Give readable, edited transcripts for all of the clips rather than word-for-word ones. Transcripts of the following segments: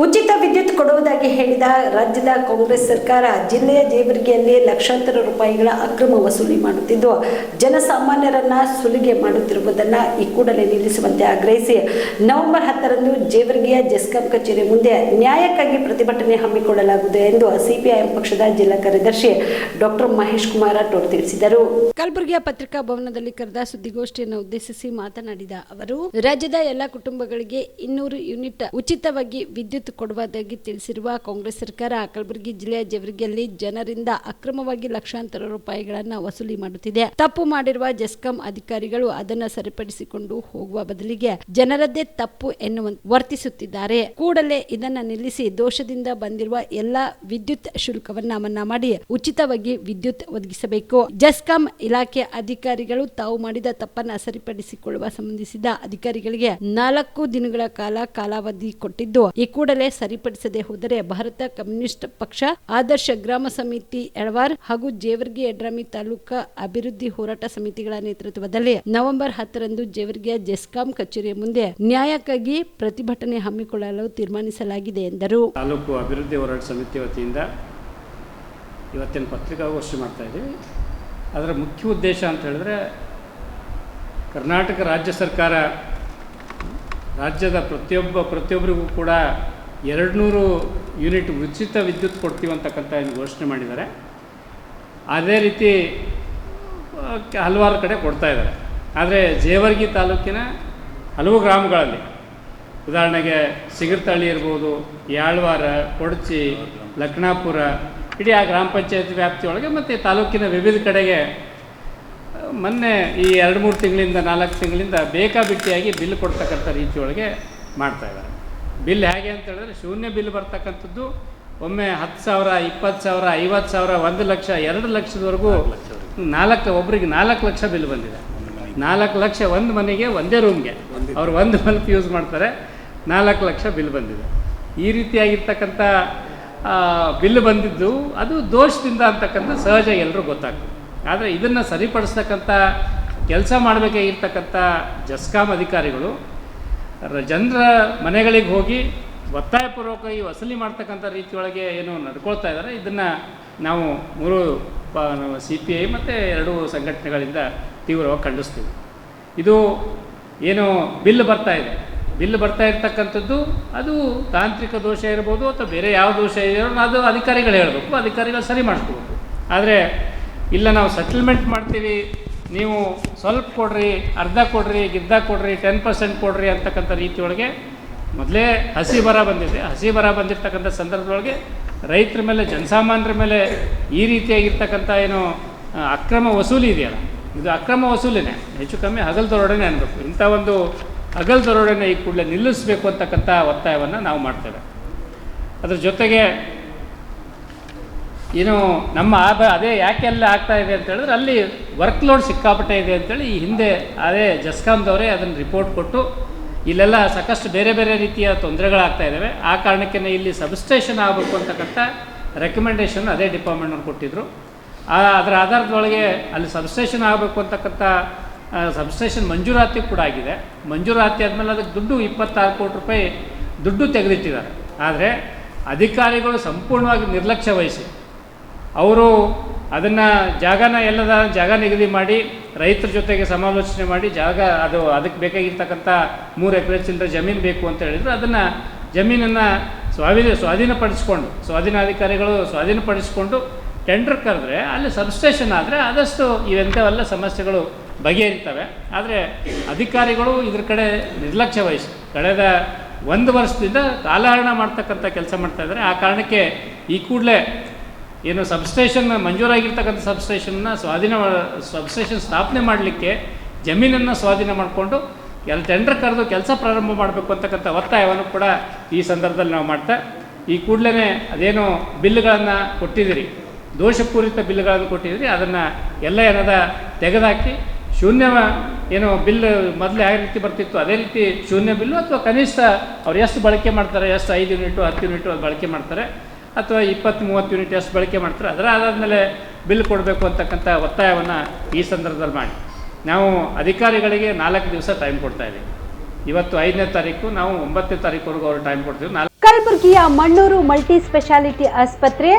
ಉಚಿತ ವಿದ್ಯುತ್ ಕೊಡುವುದಾಗಿ ಹೇಳಿದ ರಾಜ್ಯದ ಕಾಂಗ್ರೆಸ್ ಸರ್ಕಾರ ಜಿಲ್ಲೆಯ ಜೇವರ್ಗಿಯಲ್ಲಿ ಲಕ್ಷಾಂತರ ರೂಪಾಯಿಗಳ ಅಕ್ರಮ ವಸೂಲಿ ಮಾಡುತ್ತಿದ್ದು ಜನಸಾಮಾನ್ಯರನ್ನ ಸುಲಿಗೆ ಮಾಡುತ್ತಿರುವುದನ್ನು ಈ ಕೂಡಲೇ ನಿಲ್ಲಿಸುವಂತೆ ಆಗ್ರಹಿಸಿ ನವೆಂಬರ್ 10ರಂದು ಜೇವರ್ಗಿಯ ಜೆಸ್ಕಾಂ ಕಚೇರಿ ಮುಂದೆ ನ್ಯಾಯಕ್ಕಾಗಿ ಪ್ರತಿಭಟನೆ ಹಮ್ಮಿಕೊಳ್ಳಲಾಗುವುದು ಎಂದು ಸಿಪಿಐಎಂ ಪಕ್ಷದ ಜಿಲ್ಲಾ ಕಾರ್ಯದರ್ಶಿ ಡಾಕ್ಟರ್ ಮಹೇಶ್ ಕುಮಾರ್ ರಾಠೋಡ್ ತಿಳಿಸಿದರು. ಕಲಬುರಗಿಯ ಪತ್ರಿಕಾ ಭವನದಲ್ಲಿ ಕರೆದ ಸುದ್ದಿಗೋಷ್ಠಿಯನ್ನು ಉದ್ದೇಶಿಸಿ ಮಾತನಾಡಿದ ಅವರು, ರಾಜ್ಯದ ಎಲ್ಲ ಕುಟುಂಬಗಳಿಗೆ 200 ಯೂನಿಟ್ ಉಚಿತವಾಗಿ ವಿದ್ಯುತ್ ಕೊಡುವುದಾಗಿ ತಿಳಿಸಿರುವ ಕಾಂಗ್ರೆಸ್ ಸರ್ಕಾರ ಕಲಬುರಗಿ ಜಿಲ್ಲೆಯ ಜೇವರ್ಗಿಯಲ್ಲಿ ಜನರಿಂದ ಅಕ್ರಮವಾಗಿ ಲಕ್ಷಾಂತರ ರೂಪಾಯಿಗಳನ್ನು ವಸೂಲಿ ಮಾಡುತ್ತಿದೆ. ತಪ್ಪು ಮಾಡಿರುವ ಜೆಸ್ಕಾಂ ಅಧಿಕಾರಿಗಳು ಅದನ್ನು ಸರಿಪಡಿಸಿಕೊಂಡು ಹೋಗುವ ಬದಲಿಗೆ ಜನರದ್ದೇ ತಪ್ಪು ಎನ್ನುವಂತೆ ವರ್ತಿಸುತ್ತಿದ್ದಾರೆ. ಕೂಡಲೇ ಇದನ್ನು ನಿಲ್ಲಿಸಿ ದೋಷದಿಂದ ಬಂದಿರುವ ಎಲ್ಲ ವಿದ್ಯುತ್ ಶುಲ್ಕವನ್ನ ಮನ್ನಾ ಮಾಡಿ ಉಚಿತವಾಗಿ ವಿದ್ಯುತ್ ಒದಗಿಸಬೇಕು. ಜೆಸ್ಕಾಂ ಇಲಾಖೆ ಅಧಿಕಾರಿಗಳು ತಾವು ಮಾಡಿದ ತಪ್ಪನ್ನು ಸರಿಪಡಿಸಿಕೊಳ್ಳುವ ಸಂಬಂಧಿಸಿದ ಅಧಿಕಾರಿಗಳಿಗೆ 4 ದಿನಗಳ ಕಾಲಾವಧಿ ಕೊಟ್ಟಿದ್ದು, ಈ ಕೂಡಲೇ ಸರಿಪಡಿಸದೆ ಹೋದರೆ ಭಾರತ ಕಮ್ಯುನಿಸ್ಟ್ ಪಕ್ಷ, ಆದರ್ಶ ಗ್ರಾಮ ಸಮಿತಿ ಎಳವಾರ್ ಹಾಗೂ ಜೇವರ್ಗಿ ಯಡ್ರಾಮಿ ತಾಲೂಕಾ ಅಭಿವೃದ್ಧಿ ಹೋರಾಟ ಸಮಿತಿಗಳ ನೇತೃತ್ವದಲ್ಲಿ ನವೆಂಬರ್ 10ರಂದು ಜೇವರ್ಗಿಯ ಜೆಸ್ಕಾಂ ಕಚೇರಿಯ ಮುಂದೆ ನ್ಯಾಯಕ್ಕಾಗಿ ಪ್ರತಿಭಟನೆ ಹಮ್ಮಿಕೊಳ್ಳಲು ತೀರ್ಮಾನಿಸಲಾಗಿದೆ ಎಂದರು. ತಾಲೂಕು ಅಭಿವೃದ್ಧಿ ಹೋರಾಟ ಸಮಿತಿ ವತಿಯಿಂದ ಇವತ್ತಿನ ಪತ್ರಿಕಾಗೋಷ್ಠಿ ಮಾಡ್ತಾ ಇದ್ದೀವಿ. ಅದರ ಮುಖ್ಯ ಉದ್ದೇಶ ಅಂತ ಹೇಳಿದ್ರೆ, ಕರ್ನಾಟಕ ರಾಜ್ಯ ಸರ್ಕಾರ ರಾಜ್ಯದ ಪ್ರತಿಯೊಬ್ಬರಿಗೂ ಕೂಡ 200 ಯೂನಿಟ್ ಉಚಿತ ವಿದ್ಯುತ್ ಕೊಡ್ತೀವಿ ಅಂತಕ್ಕಂಥ ಘೋಷಣೆ ಮಾಡಿದ್ದಾರೆ. ಅದೇ ರೀತಿ ಹಲವಾರು ಕಡೆ ಕೊಡ್ತಾ ಇದ್ದಾರೆ. ಆದರೆ ಜೇವರ್ಗಿ ತಾಲೂಕಿನ ಹಲವು ಗ್ರಾಮಗಳಲ್ಲಿ, ಉದಾಹರಣೆಗೆ ಸಿಗರ್ತಳ್ಳಿ ಇರ್ಬೋದು, ಯಾಳ್ವಾರ, ಕೊಡಚಿ, ಲಕ್ನಾಪುರ, ಇಡೀ ಆ ಗ್ರಾಮ ಪಂಚಾಯತ್ ವ್ಯಾಪ್ತಿಯೊಳಗೆ ಮತ್ತು ತಾಲೂಕಿನ ವಿವಿಧ ಕಡೆಗೆ ಮೊನ್ನೆ ಈ 2-3 ತಿಂಗಳಿಂದ 4 ತಿಂಗಳಿಂದ ಬೇಕಾಬಿಟ್ಟಿಯಾಗಿ ಬಿಲ್ ಕೊಡ್ತಕ್ಕಂಥ ರೀತಿಯೊಳಗೆ ಮಾಡ್ತಾಯಿದ್ದಾರೆ. ಬಿಲ್ ಹೇಗೆ ಅಂತ ಹೇಳಿದ್ರೆ, ಶೂನ್ಯ ಬಿಲ್ ಬರ್ತಕ್ಕಂಥದ್ದು ಒಮ್ಮೆ 10,000, 20,000, 50,000, 1 ಲಕ್ಷ, 2 ಲಕ್ಷದವರೆಗೂ ಒಬ್ಬರಿಗೆ 4 ಲಕ್ಷ ಬಿಲ್ ಬಂದಿದೆ. 4 ಲಕ್ಷ ಒಂದು ಮನೆಗೆ, ಒಂದೇ ರೂಮ್ಗೆ ಅವರು ಒಂದು ಬಲ್ಪ್ ಯೂಸ್ ಮಾಡ್ತಾರೆ, 4 ಲಕ್ಷ ಬಿಲ್ ಬಂದಿದೆ. ಈ ರೀತಿಯಾಗಿರ್ತಕ್ಕಂಥ ಬಿಲ್ ಬಂದಿದ್ದು ಅದು ದೋಷದಿಂದ ಅಂತಕ್ಕಂಥ ಸಹಜ ಎಲ್ಲರೂ ಗೊತ್ತಾಗ್ತದೆ. ಆದರೆ ಇದನ್ನು ಸರಿಪಡಿಸ್ತಕ್ಕಂಥ ಕೆಲಸ ಮಾಡಬೇಕಾಗಿರ್ತಕ್ಕಂಥ ಜೆಸ್ಕಾಂ ಅಧಿಕಾರಿಗಳು ಜನರ ಮನೆಗಳಿಗೆ ಹೋಗಿ ಒತ್ತಾಯಪೂರ್ವಕವಾಗಿ ವಸೂಲಿ ಮಾಡ್ತಕ್ಕಂಥ ರೀತಿಯೊಳಗೆ ಏನು ನಡ್ಕೊಳ್ತಾ ಇದ್ದಾರೆ. ಇದನ್ನು ನಾವು 3 CPI ಮತ್ತು 2 ಸಂಘಟನೆಗಳಿಂದ ತೀವ್ರವಾಗಿ ಖಂಡಿಸ್ತೀವಿ. ಇದು ಏನು ಬಿಲ್ ಬರ್ತಾ ಇರ್ತಕ್ಕಂಥದ್ದು ಅದು ತಾಂತ್ರಿಕ ದೋಷ ಇರ್ಬೋದು ಅಥವಾ ಬೇರೆ ಯಾವ ದೋಷ ಇರೋದು ಅದು ಅಧಿಕಾರಿಗಳು ಹೇಳಬೇಕು, ಅಧಿಕಾರಿಗಳು ಸರಿ ಮಾಡಿಸ್ಕೋಬೇಕು. ಆದರೆ ಇಲ್ಲ ನಾವು ಸೆಟಲ್ಮೆಂಟ್ ಮಾಡ್ತೀವಿ, ನೀವು ಸ್ವಲ್ಪ ಕೊಡ್ರಿ, ಅರ್ಧ ಕೊಡ್ರಿ, ಗಿದ್ದ ಕೊಡ್ರಿ, 10% ಕೊಡ್ರಿ ಅಂತಕ್ಕಂಥ ರೀತಿಯೊಳಗೆ ಮೊದಲೇ ಹಸಿ ಬರ ಬಂದಿರ್ತಕ್ಕಂಥ ಸಂದರ್ಭದೊಳಗೆ ರೈತರ ಮೇಲೆ, ಜನಸಾಮಾನ್ಯರ ಮೇಲೆ ಈ ರೀತಿಯಾಗಿರ್ತಕ್ಕಂಥ ಏನು ಅಕ್ರಮ ವಸೂಲಿ ಇದೆಯಲ್ಲ, ಇದು ಅಕ್ರಮ ವಸೂಲಿನೇ, ಹೆಚ್ಚು ಕಮ್ಮಿ ಹಗಲು ದರೋಡೆನೇ ಅನ್ಬೇಕು. ಇಂಥ ಒಂದು ಹಗಲು ದರೋಡೆನೇ ಈ ಕೂಡಲೇ ನಿಲ್ಲಿಸಬೇಕು ಅಂತಕ್ಕಂಥ ಒತ್ತಾಯವನ್ನು ನಾವು ಮಾಡ್ತೇವೆ. ಅದ್ರ ಜೊತೆಗೆ ಏನು ನಮ್ಮ ಅದೇ ಯಾಕೆಲ್ಲ ಆಗ್ತಾ ಇದೆ ಅಂತ ಹೇಳಿದ್ರೆ, ಅಲ್ಲಿ ವರ್ಕ್ ಲೋಡ್ ಸಿಕ್ಕಾಪಟ್ಟೆ ಇದೆ ಅಂತೇಳಿ ಈ ಹಿಂದೆ ಅದೇ ಜೆಸ್ಕಾಂದವರೇ ಅದನ್ನು ರಿಪೋರ್ಟ್ ಕೊಟ್ಟು ಇಲ್ಲೆಲ್ಲ ಸಾಕಷ್ಟು ಬೇರೆ ಬೇರೆ ರೀತಿಯ ತೊಂದರೆಗಳಾಗ್ತಾ ಇದ್ದಾವೆ. ಆ ಕಾರಣಕ್ಕೆ ಇಲ್ಲಿ ಸಬ್ಸ್ಟೇಷನ್ ಆಗಬೇಕು ಅಂತಕ್ಕಂಥ ರೆಕಮೆಂಡೇಷನ್ ಅದೇ ಡಿಪಾರ್ಟ್ಮೆಂಟ್ನವ್ರು ಕೊಟ್ಟಿದ್ದರು. ಅದರ ಆಧಾರದೊಳಗೆ ಅಲ್ಲಿ ಸಬ್ಸ್ಟೇಷನ್ ಆಗಬೇಕು ಅಂತಕ್ಕಂಥ ಸಬ್ಸ್ಟೇಷನ್ ಮಂಜೂರಾತಿ ಕೂಡ ಆಗಿದೆ. ಮಂಜೂರಾತಿ ಆದಮೇಲೆ ಅದಕ್ಕೆ ದುಡ್ಡು 26 ಕೋಟಿ ರೂಪಾಯಿ ದುಡ್ಡು ತೆಗೆದಿಟ್ಟಿದ್ದಾರೆ. ಆದರೆ ಅಧಿಕಾರಿಗಳು ಸಂಪೂರ್ಣವಾಗಿ ನಿರ್ಲಕ್ಷ್ಯ ವಹಿಸಿ ಅವರು ಅದನ್ನು ಜಾಗ ನಿಗದಿ ಮಾಡಿ ರೈತರ ಜೊತೆಗೆ ಸಮಾಲೋಚನೆ ಮಾಡಿ ಅದಕ್ಕೆ ಬೇಕಾಗಿರ್ತಕ್ಕಂಥ 3 ಎಕರೆ ಚಿಲ್ಲರೆ ಜಮೀನು ಬೇಕು ಅಂತ ಹೇಳಿದರು. ಅದನ್ನು ಜಮೀನನ್ನು ಸ್ವಾಧೀನಾಧಿಕಾರಿಗಳು ಸ್ವಾಧೀನಪಡಿಸಿಕೊಂಡು ಟೆಂಡರ್ ಕರೆದ್ರೆ ಅಲ್ಲಿ ಸಬ್ಸ್ಟೇಷನ್ ಆದರೆ ಆದಷ್ಟು ಇವೆಂಥವೆಲ್ಲ ಸಮಸ್ಯೆಗಳು ಬಗೆಹರಿತವೆ. ಆದರೆ ಅಧಿಕಾರಿಗಳು ಇದ್ರ ಕಡೆ ನಿರ್ಲಕ್ಷ್ಯ ವಹಿಸಿ ಕಳೆದ 1 ವರ್ಷದಿಂದ ಕಾಲಹರಣ ಮಾಡ್ತಕ್ಕಂಥ ಕೆಲಸ ಮಾಡ್ತಾಯಿದ್ದಾರೆ. ಆ ಕಾರಣಕ್ಕೆ ಈ ಕೂಡಲೇ ಏನು ಸಬ್ಸ್ಟೇಷನ್ ಮಂಜೂರಾಗಿರ್ತಕ್ಕಂಥ ಸಬ್ಸ್ಟೇಷನ್ ಸ್ಥಾಪನೆ ಮಾಡಲಿಕ್ಕೆ ಜಮೀನನ್ನು ಸ್ವಾಧೀನ ಮಾಡಿಕೊಂಡು ಟೆಂಡರ್ ಕರೆದು ಕೆಲಸ ಪ್ರಾರಂಭ ಮಾಡಬೇಕು ಅಂತಕ್ಕಂಥ ಒತ್ತಾಯವನ್ನು ಕೂಡ ಈ ಸಂದರ್ಭದಲ್ಲಿ ನಾವು ಮಾಡ್ತಾ, ಈ ಕೂಡಲೇ ಅದೇನು ಬಿಲ್ಗಳನ್ನು ಕೊಟ್ಟಿದ್ದೀರಿ, ದೋಷಪೂರಿತ ಬಿಲ್ಗಳನ್ನು ಕೊಟ್ಟಿದ್ದೀರಿ, ಅದನ್ನು ಎಲ್ಲ ಏನದ ತೆಗೆದುಹಾಕಿ ಶೂನ್ಯ ಏನು ಬಿಲ್ ಮೊದಲು ಯಾವ ರೀತಿ ಬರ್ತಿತ್ತು ಅದೇ ರೀತಿ ಶೂನ್ಯ ಬಿಲ್ಲು ಅಥವಾ ಕನಿಷ್ಠ ಅವ್ರು ಎಷ್ಟು ಬಳಕೆ ಮಾಡ್ತಾರೆ, ಎಷ್ಟು 5 ಯೂನಿಟು 10 ಯೂನಿಟು ಅದು ಬಳಕೆ ಮಾಡ್ತಾರೆ, ಅಥವಾ 20-30 ಯೂನಿಟ್ ಎಷ್ಟು ಬಳಕೆ ಮಾಡ್ತಾರೆ, ಅದಾದಮೇಲೆ ಬಿಲ್ ಕೊಡಬೇಕು ಅಂತಕ್ಕಂಥ ಒತ್ತಾಯವನ್ನು ಈ ಸಂದರ್ಭದಲ್ಲಿ ಮಾಡಿ ನಾವು ಅಧಿಕಾರಿಗಳಿಗೆ 4 ದಿವಸ ಟೈಮ್ ಕೊಡ್ತಾಯಿದ್ದೀವಿ. ಇವತ್ತು 5ನೇ ತಾರೀಕು, ನಾವು 9ನೇ ತಾರೀಕುವರೆಗೂ ಅವರು ಟೈಮ್ ಕೊಡ್ತೀವಿ. ಕಲಬುರಗಿಯ ಮಣ್ಣೂರು ಮಲ್ಟಿ ಸ್ಪೆಷಾಲಿಟಿ ಆಸ್ಪತ್ರೆ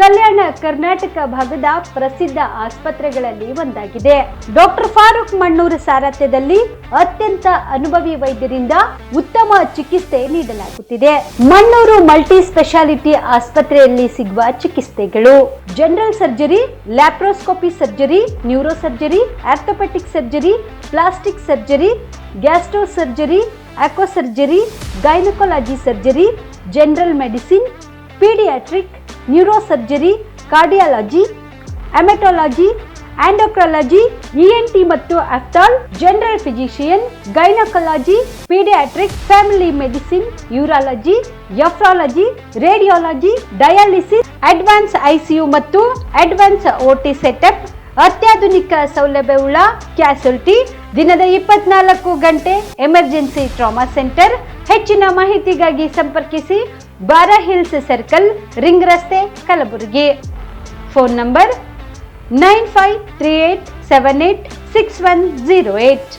ಕಲ್ಯಾಣ ಕರ್ನಾಟಕ ಭಾಗದ ಪ್ರಸಿದ್ಧ ಆಸ್ಪತ್ರೆಗಳಲ್ಲಿ ಒಂದಾಗಿದೆ. ಡಾಕ್ಟರ್ ಫಾರೂಕ್ ಮಣ್ಣೂರು ಸಾರಥ್ಯದಲ್ಲಿ ಅತ್ಯಂತ ಅನುಭವಿ ವೈದ್ಯರಿಂದ ಉತ್ತಮ ಚಿಕಿತ್ಸೆ ನೀಡಲಾಗುತ್ತಿದೆ. ಮಣ್ಣೂರು ಮಲ್ಟಿ ಸ್ಪೆಷಾಲಿಟಿ ಆಸ್ಪತ್ರೆಯಲ್ಲಿ ಸಿಗುವ ಚಿಕಿತ್ಸೆಗಳು: general surgery, laparoscopy surgery, neuro surgery, orthopaedic surgery, plastic surgery, gastro surgery, ಆಕ್ವಾ surgery, gynaecology surgery, general medicine, paediatric, neuro surgery, cardiology, haematology, endocrinology, ENT ಮತ್ತು ophthal, general physician, gynaecology, paediatric, family medicine, urology, nephrology, radiology, dialysis, advance ICU ಮತ್ತು advance OT setup, ಅತ್ಯಾಧುನಿಕ ಸೌಲಭ್ಯವುಳ್ಳ ಕ್ಯಾಸುಲಿಟಿ, ದಿನದ 24 ಗಂಟೆ emergency trauma centre. ಹೆಚ್ಚಿನ ಮಾಹಿತಿಗಾಗಿ ಸಂಪರ್ಕಿಸಿ ಬಾರಾ hills circle, ring ರಸ್ತೆ, ಕಲಬುರಗಿ. Phone number 9538786108.